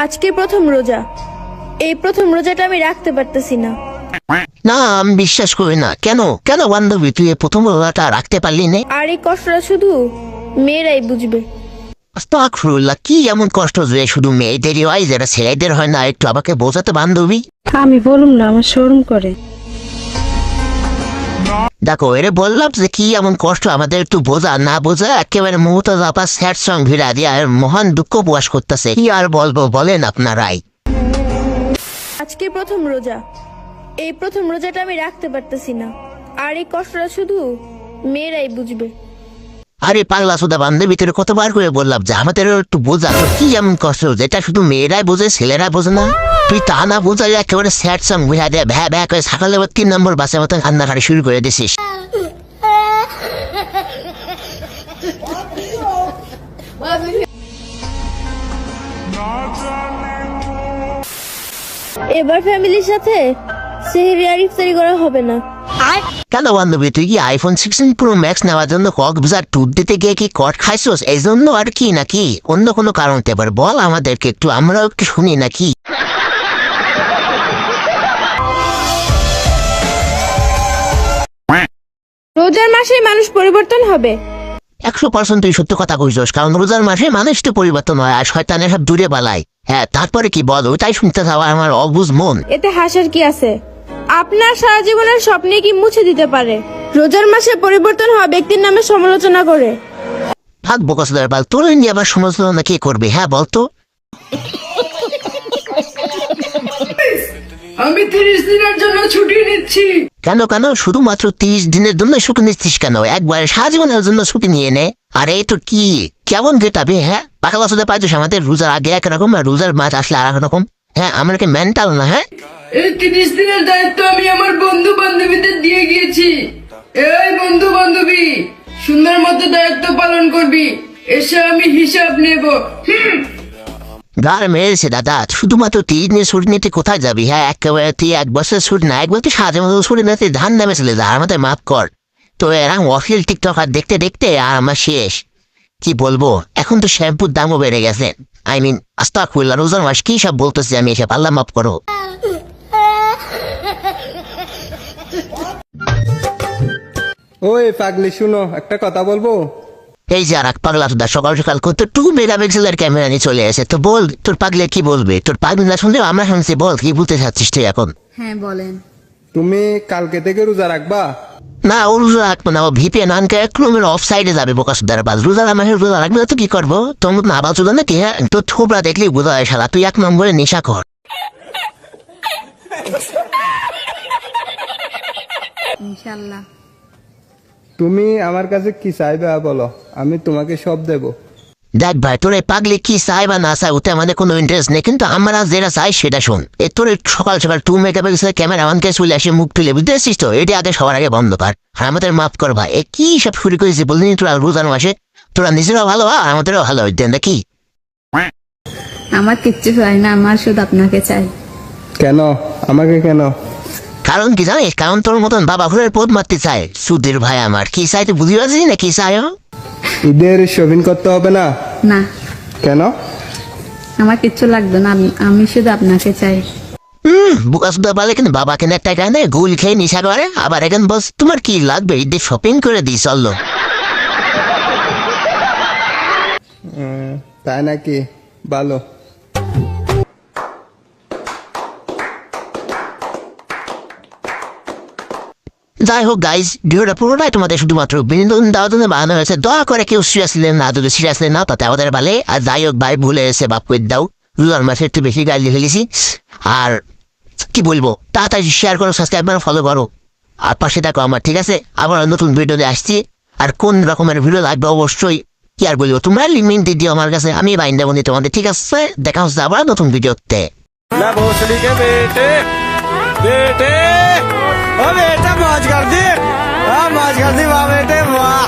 আজকে প্রথম রোজা। এই প্রথম রোজাটা আমি রাখতে পারতেছি না। না, আমি বিশ্বাস করি না। কেন কেন বান্ধবী, তুই এই প্রথম রোজাটা রাখতে পারলি না? আর এই কষ্টটা শুধু মেয়েরাই বুঝবে। আস্তাগফিরুল্লাহ, কি এমন কষ্ট যে শুধু মেয়েদেরই হয়, যেটা ছেলেদের হয় না? একটু আমাকে বোঝাতে বান্ধবী। আমি বলুম না, আমার শরম করে। দেখো, এরে বললাম যে কি এমন কষ্ট, আমাদের একটু বোঝা। না বোঝা একেবারে মুহূর্তে আপা স্যাড সং ভিড়া দিয়ে আর মহান দুঃখ প্রকাশ করতেছে। কি আর বলবো বলেন আপনারাই। আজকে প্রথম রোজা। এই প্রথম রোজাটা আমি রাখতে পারতেছি না। আর এই কষ্টটা শুধু মেয়েরাই বুঝবে। আরে পাগলা সুদা বান্ধবী, তোর কতবার করে বললাম যে আমাদের একটু বোঝা। তো কি এমন কষ্ট যেটা শুধু মেয়েরাই বোঝে, ছেলেরা বোঝে না? তুই তা না বোঝা একেবারে স্যাড সং ভিড়া দিয়ে ভ্যা ভ্যা করে সকালে 3 নম্বর বাসের মতন কান্নাকাটি শুরু করে দিছিস। এবার ফ্যামিলির সাথে সেহরি আর ইফতারি করা হবে না। কেন বান্ধবী, তুই কি আইফোন 16 প্রো ম্যাক্স নেওয়ার জন্য কক্সবাজার ট্যুর দিতে গিয়ে কি কট খাইছোস এই জন্য, আর কি নাকি অন্য কোনো কারণ? এবার বল আমাদেরকে একটু, আমরাও একটু শুনি নাকি। রোজার মাসে মানুষ পরিবর্তন হবে। 100% তুই সত্য কথা কইছস, কারণ রোজার মাসে মানুষ তো পরিবর্তন হয় আর শয়তানের সব দূরে পালায়। হ্যাঁ, তারপরে কি বল? ওটাই শুনতে চাওয়া আমার অবুঝ মন। এতে হাসার কি আছে? আপনার সারা জীবনের স্বপ্নে কি মুছে দিতে পারে? রোজার মাসে পরিবর্তন হওয়া ব্যক্তির নামে সমালোচনা করে। ভাগ বকসদার বাল, তোর নিয়ে আবার সমালোচনা কে করবে? হ্যাঁ বলতো। আমি 30 দিনের জন্য ছুটি নিচ্ছি। কেন কেন শুধুমাত্র 30 দিনের জন্য ছুটি নিচ্ছিস কেন? একবার সারা জীবনের জন্য ছুটি নিয়ে নে। আরে তো কি কেমন গেটাবে? হ্যাঁ, পাগলা সুদা পাইছিস আমাদের রোজার আগে একরকম আর রোজার মাছ আসলে আর একরকম। হ্যাঁ, আমরা কি মেন্টাল না? হ্যাঁ, এই 30 দিনের দায়িত্ব আমি আমার বন্ধু বান্ধবীদের দিয়ে গিয়েছি। এই বন্ধু বান্ধবী, সুন্দর মতো দায়িত্ব পালন করবি, এসে আমি হিসাব নেব। গার মেরেছে দাদা, শুধুমাত্র 30 দিনের ছুটি নিতে কোথায় যাবি? হ্যাঁ, একেবারে তুই 1 বছর ছুটি না, একবার তুই সাজে মতো ছুটি নিতে ধান নামে চলে যা। আমাদের মাফ কর। তো এরকম অশ্লীল টিকটক আর দেখতে দেখতে আর আমার শেষ। কি বলবো, এখন তো শ্যাম্পুর দামও বেড়ে গেছে। আই মিন আস্তাগফিরুল্লাহ, রোজার মাস কি সব বলতেছি আমি এসব, আল্লাহ মাফ করো। ওই পাগলি, শুনো একটা কথা বলবো। এই যে আর এক পাগলা সুদা সকাল সকাল কত 2 মেগাপিক্সেলের ক্যামেরা নিয়ে চলে আসে। তো বল, তোর পাগলে কি বলবে? তোর পাগলি না শুনলে আমরা শুনছি, বল কি বলতে চাচ্ছিস তুই এখন? হ্যাঁ বলেন। তুমি কালকে থেকে রোজা রাখবা? না, ও রোজা রাখবো না, ও ভিপিএন আনকে ক্রোমের অফ সাইডে যাবে বোকা সুদার বাল। রোজা আমাকে রোজা রাখবে না তো কি করবো? তোর না আবার চুলো নাকি? হ্যাঁ, তোর থোবরা দেখলেই বোঝা হয় শালা তুই 1 নম্বরে নেশা কর। ইনশাআল্লাহ। তুমি আমার কাছে কি চাইবে বলো, আমি তোমাকে সব দেব। দেখ ভাই, তোর এই পাগলি কি চাই বা না চাই ওতে আমাদের কোনো ইন্টারেস্ট নেই, কিন্তু আমরা যেটা চাই সেটা শোন। এ তোর সকাল সকাল 2 মেগাপিক্সেলের ক্যামেরা আমাকে চলে আসে মুখ তুলে, বুঝতে পারছিস তো? এটা আগে সবার আগে বন্ধ কর। আর আমাদের মাফ কর ভাই। এ কি সব শুরু করেছি বলিনি তোরা রোজার মাসে? তোরা নিজেরাও ভালো আর আমাদেরও ভালো হইতেন নাকি? আমার কিচ্ছু চাই না, আমার শুধু আপনাকে চাই। কেন আমাকে কেন? কারণ কি জানিস? কারণ তোর মতন বাবা ঘুরের পথ মারতে চায় সুধীর ভাই আমার। কি চাই তুই বুঝতে পারছিস না? কি চাই? ঈদের শপিং করতে হবে না? না, কেন? আমার কিচ্ছু লাগবে না, আমি শুধু আপনাকে চাই। বুকা সুদা বলে কিন্তু বাবা কেন টাকা নেই, গুল খেয়ে নিশা করে। আবার এখন বস তোমার কি লাগবে? ঈদের শপিং করে দিই চললো। তাই নাকি? ভালো। যাই হোক গাইজ, ভিডিওটা পুরোটাই তোমাদের শুধুমাত্র বিনোদন দেওয়ার জন্য বানানো হয়েছে। দয়া করে কেউ সিরিয়াসলি না, যদি সিরিয়াসলি নাও তাতে আমাদের ভালো। আর যাই হোক ভাই, ভুলে এসে বাপ করে দাও, রোজার মাসে একটু বেশি গালি ফেলেছি। আর কি বলবো, তাড়াতাড়ি শেয়ার করো, সাবস্ক্রাইব করো, ফলো করো, আর পাশে থাকো আমার, ঠিক আছে? আবার নতুন ভিডিওতে আসছি। আর কোন রকমের ভিডিও লাগবে অবশ্যই কি আর বলবো, তোমরা লিঙ্ক দিয়ে দিও আমার কাছে, আমি বাইন্দা বন্ধি তোমাদের, ঠিক আছে? দেখা হচ্ছে আবার নতুন ভিডিওতে। बेटे ओ बेटा मौज कर दी, हाँ मौज कर दी वाह बेटे वाह।